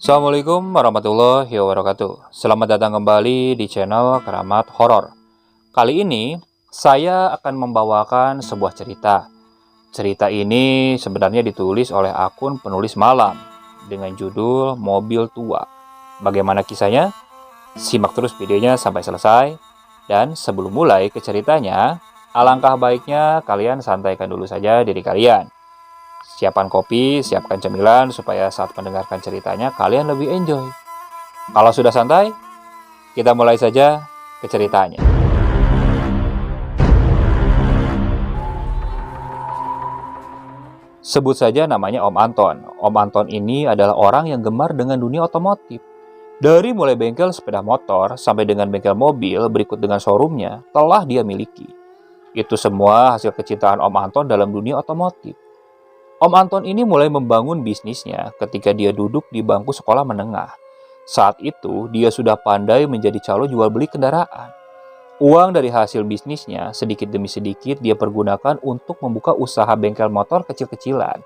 Assalamualaikum warahmatullahi wabarakatuh. Selamat datang kembali di channel Keramat Horor. Kali ini saya akan membawakan sebuah cerita. Cerita ini sebenarnya ditulis oleh akun penulis malam dengan judul Mobil Tua. Bagaimana kisahnya? Simak terus videonya sampai selesai. Dan sebelum mulai ke ceritanya, alangkah baiknya kalian santaikan dulu saja diri kalian. Siapkan kopi, siapkan cemilan supaya saat mendengarkan ceritanya kalian lebih enjoy. Kalau sudah santai, kita mulai saja ke ceritanya. Sebut saja namanya Om Anton. Om Anton ini adalah orang yang gemar dengan dunia otomotif. Dari mulai bengkel sepeda motor sampai dengan bengkel mobil berikut dengan showroomnya telah dia miliki. Itu semua hasil kecintaan Om Anton dalam dunia otomotif. Om Anton ini mulai membangun bisnisnya ketika dia duduk di bangku sekolah menengah. Saat itu, dia sudah pandai menjadi calo jual beli kendaraan. Uang dari hasil bisnisnya sedikit demi sedikit dia pergunakan untuk membuka usaha bengkel motor kecil-kecilan.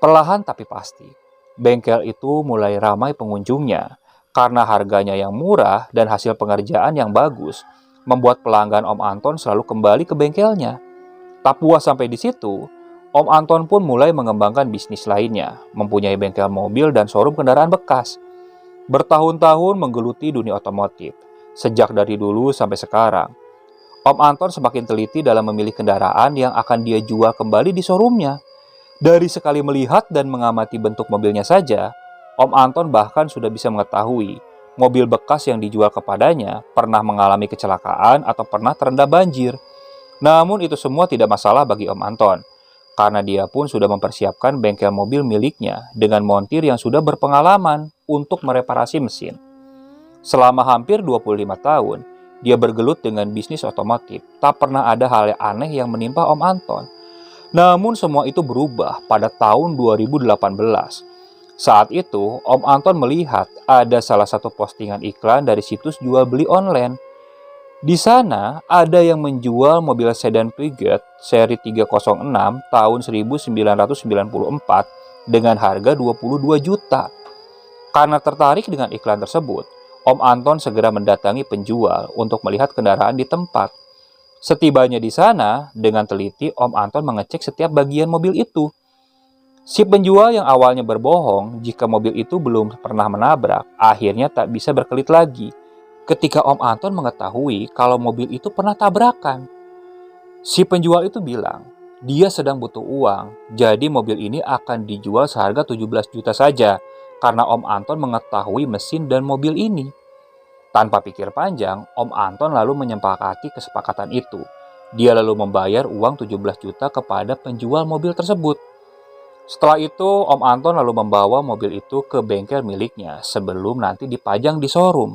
Perlahan tapi pasti, bengkel itu mulai ramai pengunjungnya karena harganya yang murah dan hasil pengerjaan yang bagus, membuat pelanggan Om Anton selalu kembali ke bengkelnya. Tak puas sampai di situ, Om Anton pun mulai mengembangkan bisnis lainnya, mempunyai bengkel mobil dan showroom kendaraan bekas. Bertahun-tahun menggeluti dunia otomotif, sejak dari dulu sampai sekarang. Om Anton semakin teliti dalam memilih kendaraan yang akan dia jual kembali di showroomnya. Dari sekali melihat dan mengamati bentuk mobilnya saja, Om Anton bahkan sudah bisa mengetahui mobil bekas yang dijual kepadanya pernah mengalami kecelakaan atau pernah terendam banjir. Namun itu semua tidak masalah bagi Om Anton, karena dia pun sudah mempersiapkan bengkel mobil miliknya dengan montir yang sudah berpengalaman untuk mereparasi mesin. Selama hampir 25 tahun, dia bergelut dengan bisnis otomotif. Tak pernah ada hal yang aneh yang menimpa Om Anton. Namun semua itu berubah pada tahun 2018. Saat itu, Om Anton melihat ada salah satu postingan iklan dari situs jual beli online. Di sana ada yang menjual mobil sedan Peugeot seri 306 tahun 1994 dengan harga 22 juta. Karena tertarik dengan iklan tersebut, Om Anton segera mendatangi penjual untuk melihat kendaraan di tempat. Setibanya di sana, dengan teliti Om Anton mengecek setiap bagian mobil itu. Si penjual yang awalnya berbohong jika mobil itu belum pernah menabrak, akhirnya tak bisa berkelit lagi ketika Om Anton mengetahui kalau mobil itu pernah tabrakan. Si penjual itu bilang, dia sedang butuh uang, jadi mobil ini akan dijual seharga 17 juta saja, karena Om Anton mengetahui mesin dan mobil ini. Tanpa pikir panjang, Om Anton lalu menyepakati kesepakatan itu. Dia lalu membayar uang 17 juta kepada penjual mobil tersebut. Setelah itu, Om Anton lalu membawa mobil itu ke bengkel miliknya sebelum nanti dipajang di showroom.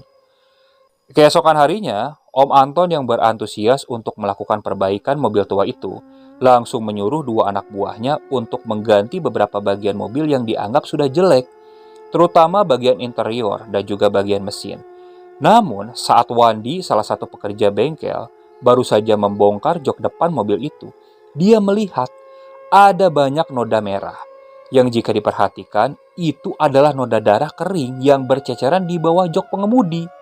Keesokan harinya, Om Anton yang berantusias untuk melakukan perbaikan mobil tua itu langsung menyuruh dua anak buahnya untuk mengganti beberapa bagian mobil yang dianggap sudah jelek, terutama bagian interior dan juga bagian mesin. Namun, saat Wandi, salah satu pekerja bengkel, baru saja membongkar jok depan mobil itu, dia melihat ada banyak noda merah yang jika diperhatikan itu adalah noda darah kering yang berceceran di bawah jok pengemudi.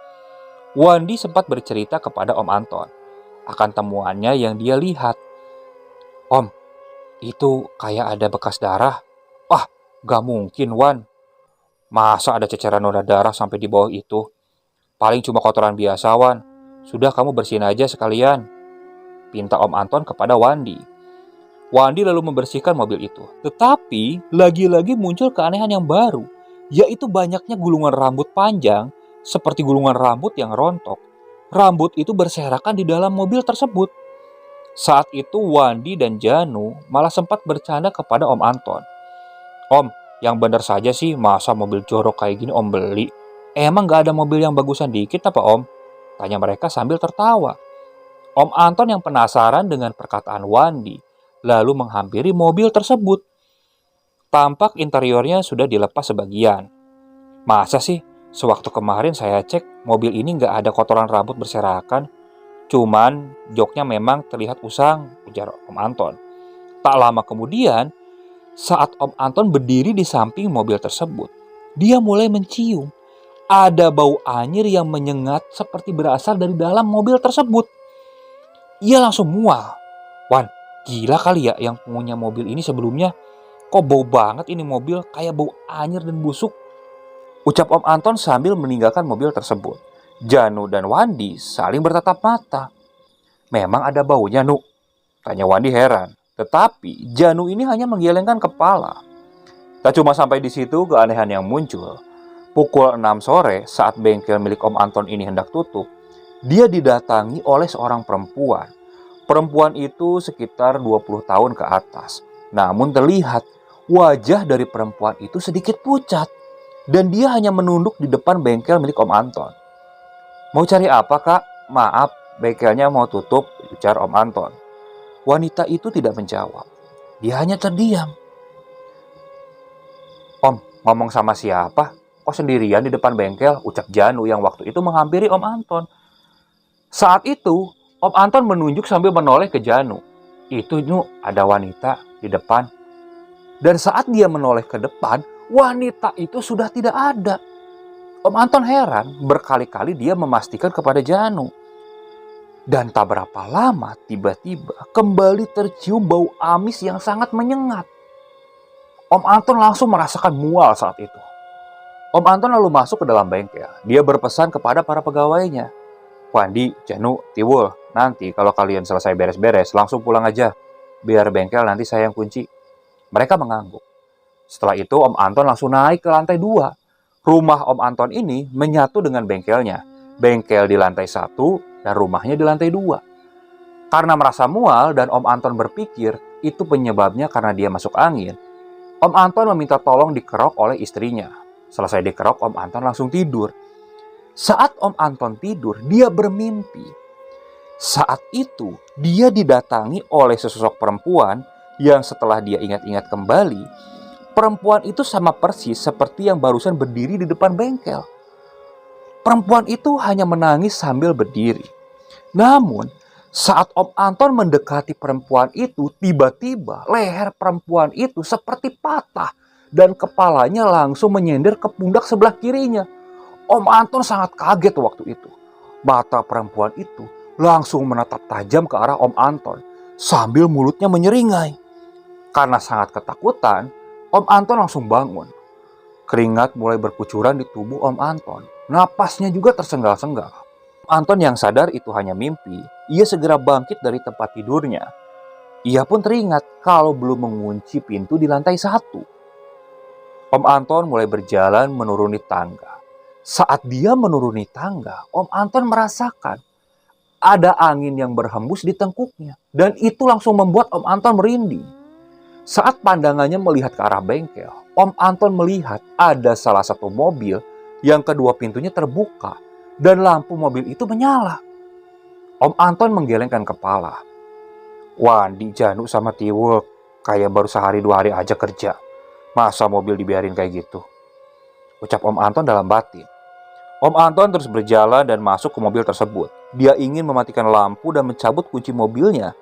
Wandi sempat bercerita kepada Om Anton akan temuannya yang dia lihat. Om, itu kayak ada bekas darah. Wah, gak mungkin Wan. Masa ada ceceran noda darah sampai di bawah itu? Paling cuma kotoran biasa Wan. Sudah kamu bersihin aja sekalian, pinta Om Anton kepada Wandi. Wandi lalu membersihkan mobil itu. Tetapi lagi-lagi muncul keanehan yang baru, yaitu banyaknya gulungan rambut panjang seperti gulungan rambut yang rontok. Rambut itu berserakan di dalam mobil tersebut. Saat itu Wandi dan Janu malah sempat bercanda kepada Om Anton. Om, yang benar saja sih, masa mobil jorok kayak gini Om beli? Emang gak ada mobil yang bagusan dikit apa Om? Tanya mereka sambil tertawa. Om Anton yang penasaran dengan perkataan Wandi lalu menghampiri mobil tersebut. Tampak interiornya sudah dilepas sebagian. Masa sih? Sewaktu kemarin saya cek, mobil ini nggak ada kotoran rambut berserakan. Cuman joknya memang terlihat usang, ujar Om Anton. Tak lama kemudian, saat Om Anton berdiri di samping mobil tersebut, dia mulai mencium ada bau anyir yang menyengat seperti berasal dari dalam mobil tersebut. Ia langsung mual. Wan, gila kali ya yang punya mobil ini sebelumnya. Kok bau banget ini mobil, kayak bau anyir dan busuk. Ucap Om Anton sambil meninggalkan mobil tersebut. Janu dan Wandi saling bertatap mata. Memang ada baunya, Nu? Tanya Wandi heran. Tetapi Janu ini hanya menggelengkan kepala. Tak cuma sampai di situ keanehan yang muncul. Pukul 6 sore saat bengkel milik Om Anton ini hendak tutup, dia didatangi oleh seorang perempuan. Perempuan itu sekitar 20 tahun ke atas. Namun terlihat wajah dari perempuan itu sedikit pucat. Dan dia hanya menunduk di depan bengkel milik Om Anton. Mau cari apa, Kak? Maaf, bengkelnya mau tutup, ujar Om Anton. Wanita itu tidak menjawab. Dia hanya terdiam. Om, ngomong sama siapa? Kok sendirian di depan bengkel? Ucap Janu yang waktu itu menghampiri Om Anton. Saat itu, Om Anton menunjuk sambil menoleh ke Janu. Itu, Nu, ada wanita di depan. Dan saat dia menoleh ke depan, wanita itu sudah tidak ada. Om Anton heran, berkali-kali dia memastikan kepada Janu. Dan tak berapa lama, tiba-tiba kembali tercium bau amis yang sangat menyengat. Om Anton langsung merasakan mual saat itu. Om Anton lalu masuk ke dalam bengkel. Dia berpesan kepada para pegawainya. Wandi, Janu, Tiwul, nanti kalau kalian selesai beres-beres, langsung pulang aja. Biar bengkel nanti saya yang kunci. Mereka mengangguk. Setelah itu Om Anton langsung naik ke lantai 2. Rumah Om Anton ini menyatu dengan bengkelnya. Bengkel di lantai 1 dan rumahnya di lantai 2. Karena merasa mual dan Om Anton berpikir itu penyebabnya karena dia masuk angin, Om Anton meminta tolong dikerok oleh istrinya. Selesai dikerok, Om Anton langsung tidur. Saat Om Anton tidur, dia bermimpi. Saat itu, dia didatangi oleh sesosok perempuan yang setelah dia ingat-ingat kembali, perempuan itu sama persis seperti yang barusan berdiri di depan bengkel. Perempuan itu hanya menangis sambil berdiri. Namun, saat Om Anton mendekati perempuan itu, tiba-tiba leher perempuan itu seperti patah dan kepalanya langsung menyender ke pundak sebelah kirinya. Om Anton sangat kaget waktu itu. Mata perempuan itu langsung menatap tajam ke arah Om Anton sambil mulutnya menyeringai. Karena sangat ketakutan, Om Anton langsung bangun. Keringat mulai berkucuran di tubuh Om Anton. Napasnya juga tersengal-sengal. Anton yang sadar itu hanya mimpi, ia segera bangkit dari tempat tidurnya. Ia pun teringat kalau belum mengunci pintu di lantai 1. Om Anton mulai berjalan menuruni tangga. Saat dia menuruni tangga, Om Anton merasakan ada angin yang berhembus di tengkuknya. Dan itu langsung membuat Om Anton merinding. Saat pandangannya melihat ke arah bengkel, Om Anton melihat ada salah satu mobil yang kedua pintunya terbuka. Dan lampu mobil itu menyala. Om Anton menggelengkan kepala. Wandi, Janu sama Tiwul kayak baru sehari 2 hari aja kerja. Masa mobil dibiarin kayak gitu? Ucap Om Anton dalam batin. Om Anton terus berjalan dan masuk ke mobil tersebut. Dia ingin mematikan lampu dan mencabut kunci mobilnya.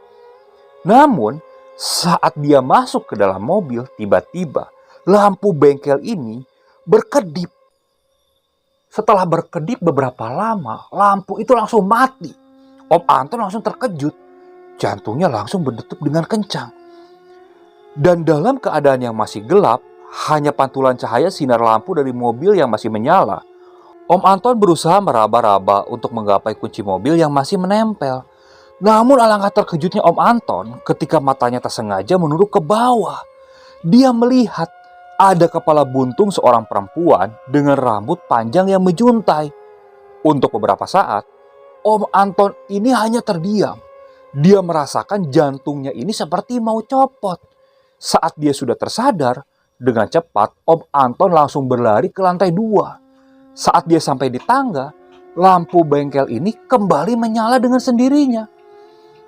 Namun, saat dia masuk ke dalam mobil, tiba-tiba lampu bengkel ini berkedip. Setelah berkedip beberapa lama, lampu itu langsung mati. Om Anton langsung terkejut. Jantungnya langsung berdetak dengan kencang. Dan dalam keadaan yang masih gelap, hanya pantulan cahaya sinar lampu dari mobil yang masih menyala. Om Anton berusaha meraba-raba untuk menggapai kunci mobil yang masih menempel. Namun alangkah terkejutnya Om Anton ketika matanya tersengaja menunduk ke bawah. Dia melihat ada kepala buntung seorang perempuan dengan rambut panjang yang menjuntai. Untuk beberapa saat, Om Anton ini hanya terdiam. Dia merasakan jantungnya ini seperti mau copot. Saat dia sudah tersadar, dengan cepat Om Anton langsung berlari ke lantai 2. Saat dia sampai di tangga, lampu bengkel ini kembali menyala dengan sendirinya.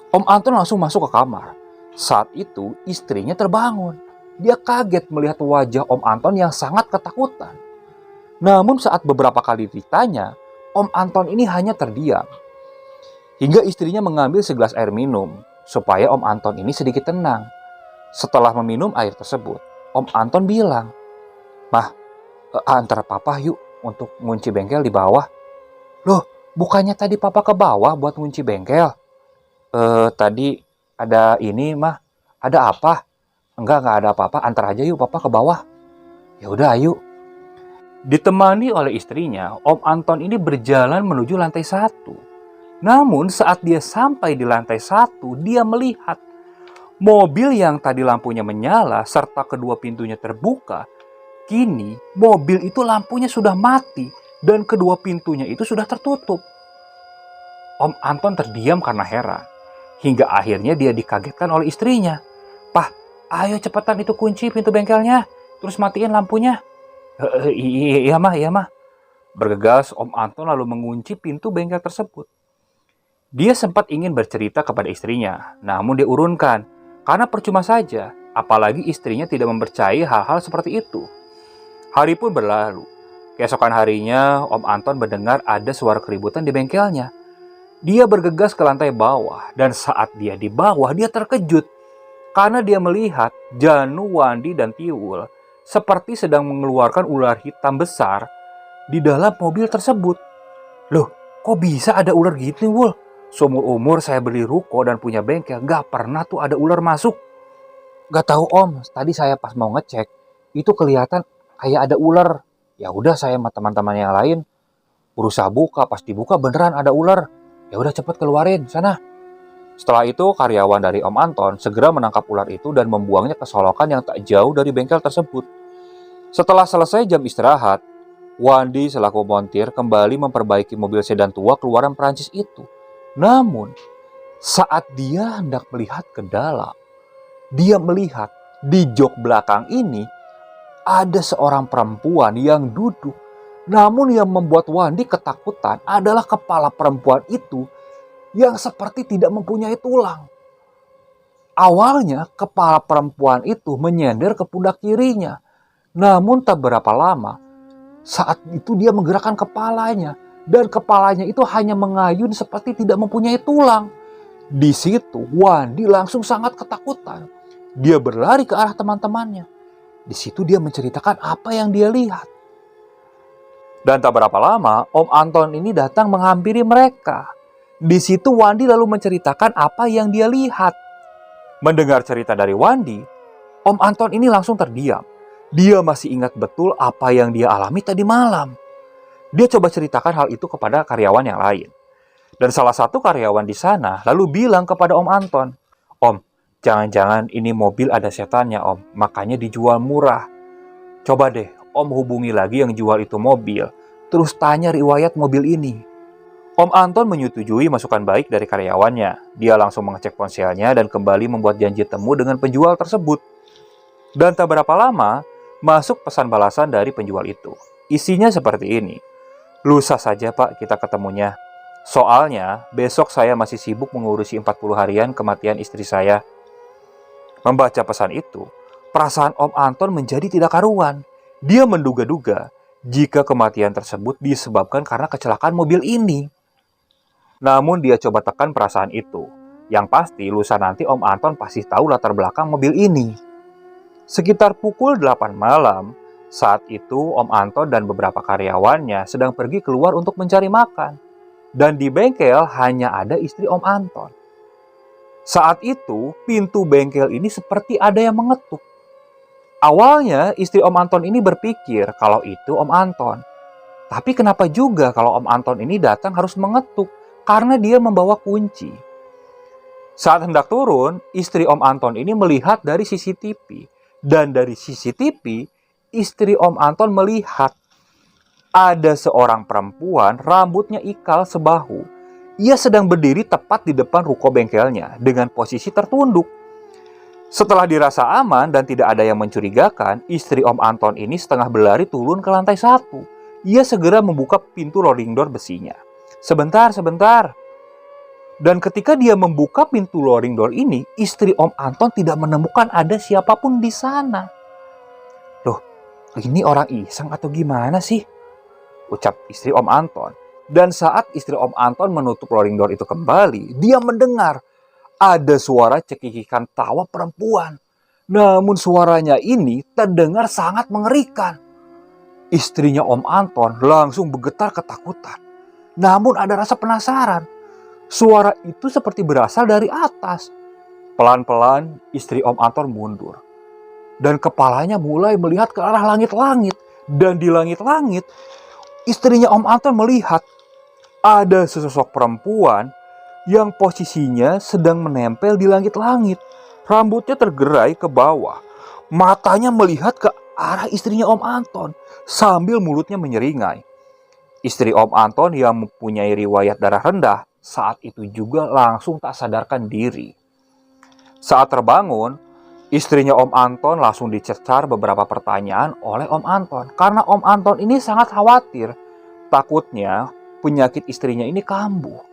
Om Anton langsung masuk ke kamar. Saat itu istrinya terbangun. Dia kaget melihat wajah Om Anton yang sangat ketakutan. Namun saat beberapa kali ditanya, Om Anton ini hanya terdiam. Hingga istrinya mengambil segelas air minum, supaya Om Anton ini sedikit tenang. Setelah meminum air tersebut, Om Anton bilang, "Mah, Antar papa yuk untuk ngunci bengkel di bawah." "Loh, bukannya tadi papa ke bawah buat ngunci bengkel?" Tadi ada ini mah, ada apa?" Enggak ada apa-apa, antar aja yuk papa ke bawah." "Ya udah ayo." Ditemani oleh istrinya, Om Anton ini berjalan menuju lantai 1. Namun saat dia sampai di lantai 1, dia melihat mobil yang tadi lampunya menyala serta kedua pintunya terbuka. Kini mobil itu lampunya sudah mati dan kedua pintunya itu sudah tertutup. Om Anton terdiam karena heran. Hingga akhirnya dia dikagetkan oleh istrinya. "Pah, ayo cepetan itu kunci pintu bengkelnya, terus matiin lampunya." Iya mah. Bergegas Om Anton lalu mengunci pintu bengkel tersebut. Dia sempat ingin bercerita kepada istrinya, namun dia urunkan. Karena percuma saja, apalagi istrinya tidak mempercayai hal-hal seperti itu. Hari pun berlalu. Keesokan harinya, Om Anton mendengar ada suara keributan di bengkelnya. Dia bergegas ke lantai bawah, dan saat dia di bawah, dia terkejut. Karena dia melihat Janu, Wandi, dan Tiwul seperti sedang mengeluarkan ular hitam besar di dalam mobil tersebut. "Loh, kok bisa ada ular gitu, Wul? Seumur-umur saya beli ruko dan punya bengkel, gak pernah tuh ada ular masuk." "Gak tahu Om, tadi saya pas mau ngecek, itu kelihatan kayak ada ular. Ya udah saya sama teman-teman yang lain berusaha buka, pas dibuka beneran ada ular. Ya udah cepet keluarin sana." Setelah itu karyawan dari Om Anton segera menangkap ular itu dan membuangnya ke solokan yang tak jauh dari bengkel tersebut. Setelah selesai jam istirahat, Wandi selaku montir kembali memperbaiki mobil sedan tua keluaran Prancis itu. Namun, saat dia hendak melihat ke dalam, dia melihat di jok belakang ini ada seorang perempuan yang duduk. Namun yang membuat Wandi ketakutan adalah kepala perempuan itu yang seperti tidak mempunyai tulang. Awalnya kepala perempuan itu menyender ke pundak kirinya. Namun tak berapa lama, saat itu dia menggerakkan kepalanya. Dan kepalanya itu hanya mengayun seperti tidak mempunyai tulang. Di situ Wandi langsung sangat ketakutan. Dia berlari ke arah teman-temannya. Di situ dia menceritakan apa yang dia lihat. Dan tak berapa lama, Om Anton ini datang menghampiri mereka. Di situ Wandi lalu menceritakan apa yang dia lihat. Mendengar cerita dari Wandi, Om Anton ini langsung terdiam. Dia masih ingat betul apa yang dia alami tadi malam. Dia coba ceritakan hal itu kepada karyawan yang lain. Dan salah satu karyawan di sana lalu bilang kepada Om Anton, "Om, jangan-jangan ini mobil ada setannya Om, makanya dijual murah. Coba deh Om hubungi lagi yang jual itu mobil, terus tanya riwayat mobil ini." Om Anton menyetujui masukan baik dari karyawannya. Dia langsung mengecek ponselnya dan kembali membuat janji temu dengan penjual tersebut. Dan tak berapa lama, masuk pesan balasan dari penjual itu. Isinya seperti ini. "Lusa saja Pak kita ketemunya. Soalnya besok saya masih sibuk mengurusi 40 harian kematian istri saya." Membaca pesan itu, perasaan Om Anton menjadi tidak karuan. Dia menduga-duga jika kematian tersebut disebabkan karena kecelakaan mobil ini. Namun dia coba tekan perasaan itu. Yang pasti lusa nanti Om Anton pasti tahu latar belakang mobil ini. Sekitar pukul 8 malam, saat itu Om Anton dan beberapa karyawannya sedang pergi keluar untuk mencari makan. Dan di bengkel hanya ada istri Om Anton. Saat itu pintu bengkel ini seperti ada yang mengetuk. Awalnya istri Om Anton ini berpikir kalau itu Om Anton. Tapi kenapa juga kalau Om Anton ini datang harus mengetuk? Karena dia membawa kunci. Saat hendak turun, istri Om Anton ini melihat dari CCTV. Dan dari CCTV, istri Om Anton melihat ada seorang perempuan rambutnya ikal sebahu. Ia sedang berdiri tepat di depan ruko bengkelnya dengan posisi tertunduk. Setelah dirasa aman dan tidak ada yang mencurigakan, istri Om Anton ini setengah berlari turun ke lantai 1. Ia segera membuka pintu loading door besinya. Sebentar. Dan ketika dia membuka pintu loading door ini, istri Om Anton tidak menemukan ada siapapun di sana. "Loh, ini orang iseng atau gimana sih?" ucap istri Om Anton. Dan saat istri Om Anton menutup loading door itu kembali, dia mendengar ada suara cekikikan tawa perempuan. Namun suaranya ini terdengar sangat mengerikan. Istrinya Om Anton langsung bergetar ketakutan. Namun ada rasa penasaran. Suara itu seperti berasal dari atas. Pelan-pelan istri Om Anton mundur. Dan kepalanya mulai melihat ke arah langit-langit. Dan di langit-langit, istrinya Om Anton melihat ada sesosok perempuan yang posisinya sedang menempel di langit-langit. Rambutnya tergerai ke bawah. Matanya melihat ke arah istrinya Om Anton sambil mulutnya menyeringai. Istri Om Anton yang mempunyai riwayat darah rendah saat itu juga langsung tak sadarkan diri. Saat terbangun, istrinya Om Anton langsung dicecar beberapa pertanyaan oleh Om Anton. Karena Om Anton ini sangat khawatir. Takutnya penyakit istrinya ini kambuh.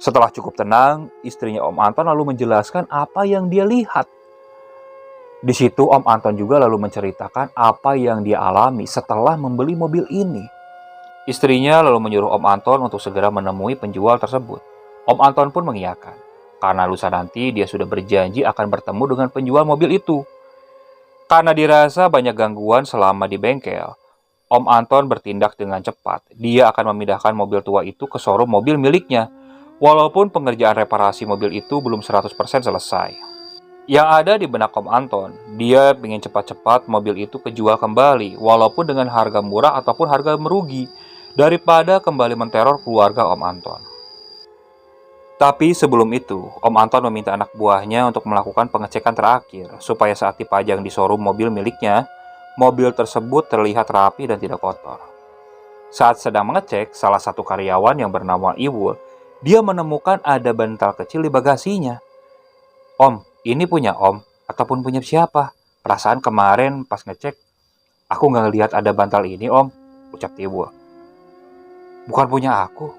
Setelah cukup tenang, istrinya Om Anton lalu menjelaskan apa yang dia lihat. Di situ Om Anton juga lalu menceritakan apa yang dia alami setelah membeli mobil ini. Istrinya lalu menyuruh Om Anton untuk segera menemui penjual tersebut. Om Anton pun mengiyakan, karena lusa nanti dia sudah berjanji akan bertemu dengan penjual mobil itu. Karena dirasa banyak gangguan selama di bengkel, Om Anton bertindak dengan cepat. Dia akan memindahkan mobil tua itu ke showroom mobil miliknya, walaupun pengerjaan reparasi mobil itu belum 100% selesai. Yang ada di benak Om Anton, dia ingin cepat-cepat mobil itu kejual kembali, walaupun dengan harga murah ataupun harga merugi, daripada kembali menteror keluarga Om Anton. Tapi sebelum itu, Om Anton meminta anak buahnya untuk melakukan pengecekan terakhir, supaya saat dipajang di showroom mobil miliknya, mobil tersebut terlihat rapi dan tidak kotor. Saat sedang mengecek, salah satu karyawan yang bernama Iwul, dia menemukan ada bantal kecil di bagasinya. "Om, ini punya Om, ataupun punya siapa? Perasaan kemarin pas ngecek, aku nggak ngelihat ada bantal ini, Om," ucap Iwul. "Bukan punya aku,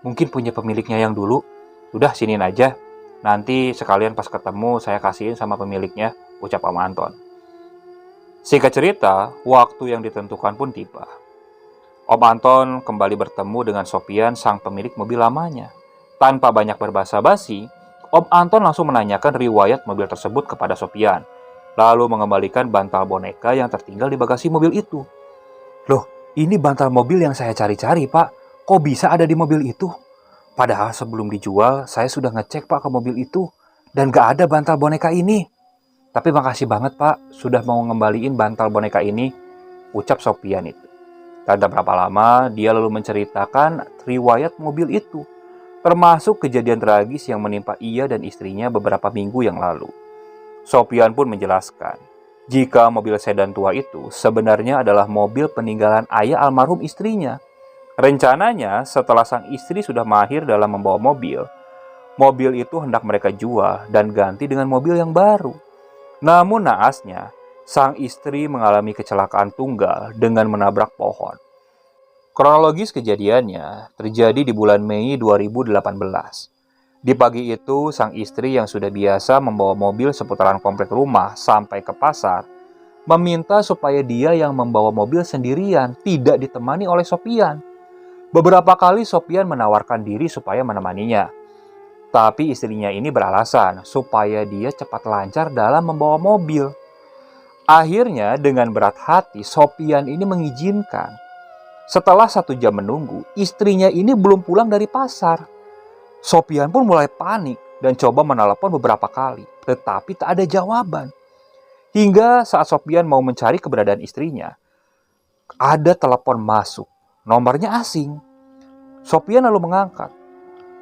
mungkin punya pemiliknya yang dulu. Udah siniin aja, nanti sekalian pas ketemu saya kasihin sama pemiliknya," ucap Om Anton. Singkat cerita, waktu yang ditentukan pun tiba. Om Anton kembali bertemu dengan Sopian, sang pemilik mobil lamanya. Tanpa banyak berbasa-basi, Om Anton langsung menanyakan riwayat mobil tersebut kepada Sopian, lalu mengembalikan bantal boneka yang tertinggal di bagasi mobil itu. "Loh, ini bantal mobil yang saya cari-cari, Pak. Kok bisa ada di mobil itu? Padahal sebelum dijual, saya sudah ngecek, Pak, ke mobil itu. Dan gak ada bantal boneka ini. Tapi makasih banget, Pak, sudah mau ngembaliin bantal boneka ini," ucap Sopian itu. Tak berapa lama, dia lalu menceritakan riwayat mobil itu, termasuk kejadian tragis yang menimpa ia dan istrinya beberapa minggu yang lalu. Sopian pun menjelaskan, jika mobil sedan tua itu sebenarnya adalah mobil peninggalan ayah almarhum istrinya. Rencananya, setelah sang istri sudah mahir dalam membawa mobil, mobil itu hendak mereka jual dan ganti dengan mobil yang baru. Namun naasnya, sang istri mengalami kecelakaan tunggal dengan menabrak pohon. Kronologis kejadiannya terjadi di bulan Mei 2018. Di pagi itu, sang istri yang sudah biasa membawa mobil seputaran komplek rumah sampai ke pasar, meminta supaya dia yang membawa mobil sendirian, tidak ditemani oleh Sopian. Beberapa kali Sopian menawarkan diri supaya menemaninya. Tapi istrinya ini beralasan supaya dia cepat lancar dalam membawa mobil. Akhirnya dengan berat hati Sopian ini mengizinkan. Setelah 1 jam menunggu, istrinya ini belum pulang dari pasar. Sopian pun mulai panik dan coba menelepon beberapa kali, tetapi tak ada jawaban. Hingga saat Sopian mau mencari keberadaan istrinya, ada telepon masuk, nomornya asing. Sopian lalu mengangkat.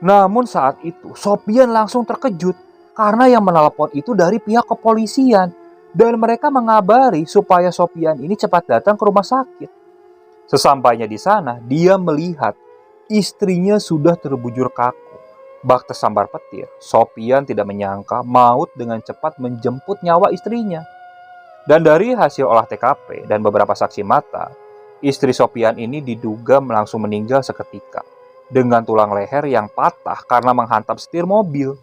Namun saat itu, Sopian langsung terkejut karena yang menelepon itu dari pihak kepolisian. Dan mereka mengabari supaya Sopian ini cepat datang ke rumah sakit. Sesampainya di sana, dia melihat istrinya sudah terbujur kaku. Bak tersambar petir, Sopian tidak menyangka maut dengan cepat menjemput nyawa istrinya. Dan dari hasil olah TKP dan beberapa saksi mata, istri Sopian ini diduga langsung meninggal seketika, dengan tulang leher yang patah karena menghantam setir mobil.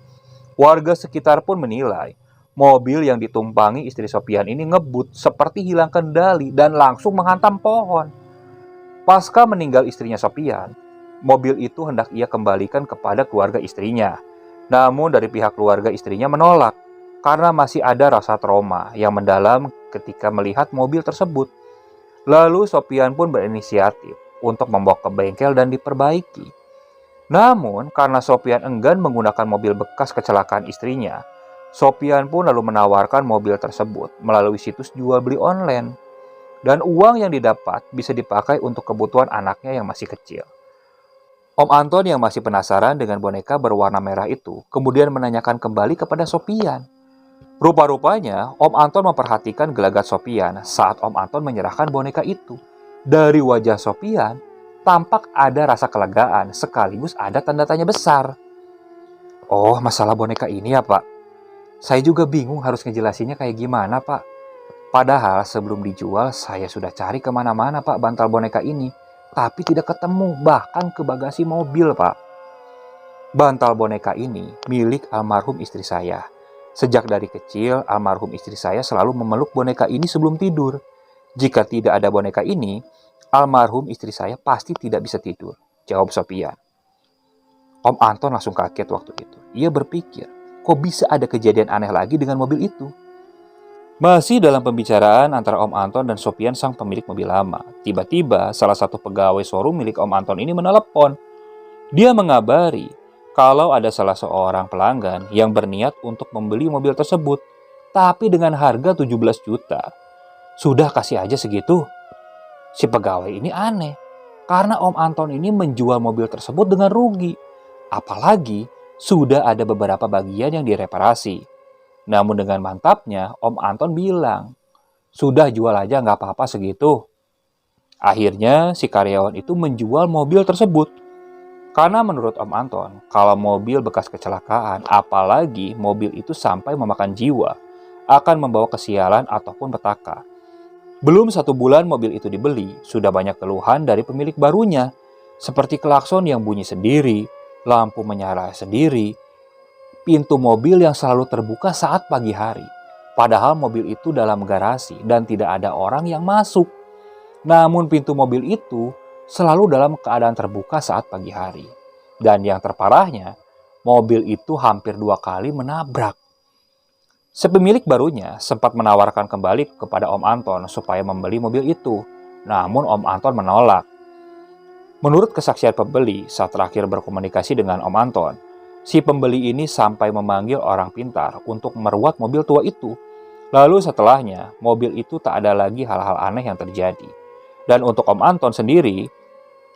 Warga sekitar pun menilai, mobil yang ditumpangi istri Sopian ini ngebut seperti hilang kendali dan langsung menghantam pohon. Pasca meninggal istrinya Sopian, mobil itu hendak ia kembalikan kepada keluarga istrinya. Namun dari pihak keluarga istrinya menolak karena masih ada rasa trauma yang mendalam ketika melihat mobil tersebut. Lalu Sopian pun berinisiatif untuk membawa ke bengkel dan diperbaiki. Namun, karena Sopian enggan menggunakan mobil bekas kecelakaan istrinya, Sopian pun lalu menawarkan mobil tersebut melalui situs jual beli online. Dan uang yang didapat bisa dipakai untuk kebutuhan anaknya yang masih kecil. Om Anton yang masih penasaran dengan boneka berwarna merah itu kemudian menanyakan kembali kepada Sopian. Rupa-rupanya, Om Anton memperhatikan gelagat Sopian saat Om Anton menyerahkan boneka itu. Dari wajah Sopian, tampak ada rasa kelegaan sekaligus ada tanda tanya besar. Oh, masalah boneka ini ya, Pak? Saya juga bingung harus ngejelasinnya kayak gimana, Pak. Padahal sebelum dijual, saya sudah cari kemana-mana, Pak, bantal boneka ini. Tapi tidak ketemu, bahkan ke bagasi mobil, Pak. Bantal boneka ini milik almarhum istri saya. Sejak dari kecil, almarhum istri saya selalu memeluk boneka ini sebelum tidur. Jika tidak ada boneka ini, almarhum istri saya pasti tidak bisa tidur, jawab Sopian. Om Anton langsung kaget waktu itu. Ia berpikir, kok bisa ada kejadian aneh lagi dengan mobil itu? Masih dalam pembicaraan antara Om Anton dan Sopian sang pemilik mobil lama, tiba-tiba salah satu pegawai showroom milik Om Anton ini menelepon. Dia mengabari kalau ada salah seorang pelanggan yang berniat untuk membeli mobil tersebut, tapi dengan harga 17 juta. Sudah kasih aja segitu? Si pegawai ini aneh, karena Om Anton ini menjual mobil tersebut dengan rugi. Apalagi sudah ada beberapa bagian yang direparasi. Namun dengan mantapnya, Om Anton bilang, sudah jual aja nggak apa-apa segitu. Akhirnya si karyawan itu menjual mobil tersebut. Karena menurut Om Anton, kalau mobil bekas kecelakaan, apalagi mobil itu sampai memakan jiwa, akan membawa kesialan ataupun petaka. Belum 1 bulan mobil itu dibeli, sudah banyak keluhan dari pemilik barunya, seperti klakson yang bunyi sendiri, lampu menyala sendiri, pintu mobil yang selalu terbuka saat pagi hari. Padahal mobil itu dalam garasi dan tidak ada orang yang masuk. Namun pintu mobil itu selalu dalam keadaan terbuka saat pagi hari. Dan yang terparahnya, mobil itu hampir 2 kali menabrak. Sepemilik barunya sempat menawarkan kembali kepada Om Anton supaya membeli mobil itu. Namun Om Anton menolak. Menurut kesaksian pembeli saat terakhir berkomunikasi dengan Om Anton, si pembeli ini sampai memanggil orang pintar untuk meruat mobil tua itu. Lalu setelahnya, mobil itu tak ada lagi hal-hal aneh yang terjadi. Dan untuk Om Anton sendiri,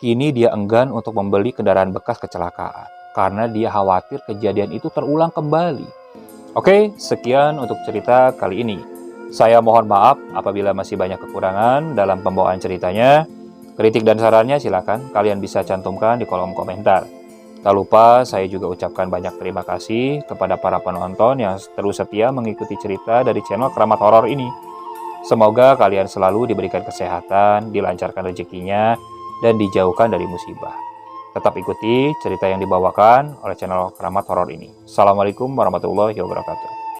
kini dia enggan untuk membeli kendaraan bekas kecelakaan karena dia khawatir kejadian itu terulang kembali. Oke, sekian untuk cerita kali ini. Saya mohon maaf apabila masih banyak kekurangan dalam pembawaan ceritanya. Kritik dan sarannya silakan kalian bisa cantumkan di kolom komentar. Tak lupa saya juga ucapkan banyak terima kasih kepada para penonton yang terus setia mengikuti cerita dari channel Keramat Horor ini. Semoga kalian selalu diberikan kesehatan, dilancarkan rezekinya, dan dijauhkan dari musibah. Tetap ikuti cerita yang dibawakan oleh channel Keramat Horor ini. Assalamualaikum warahmatullahi wabarakatuh.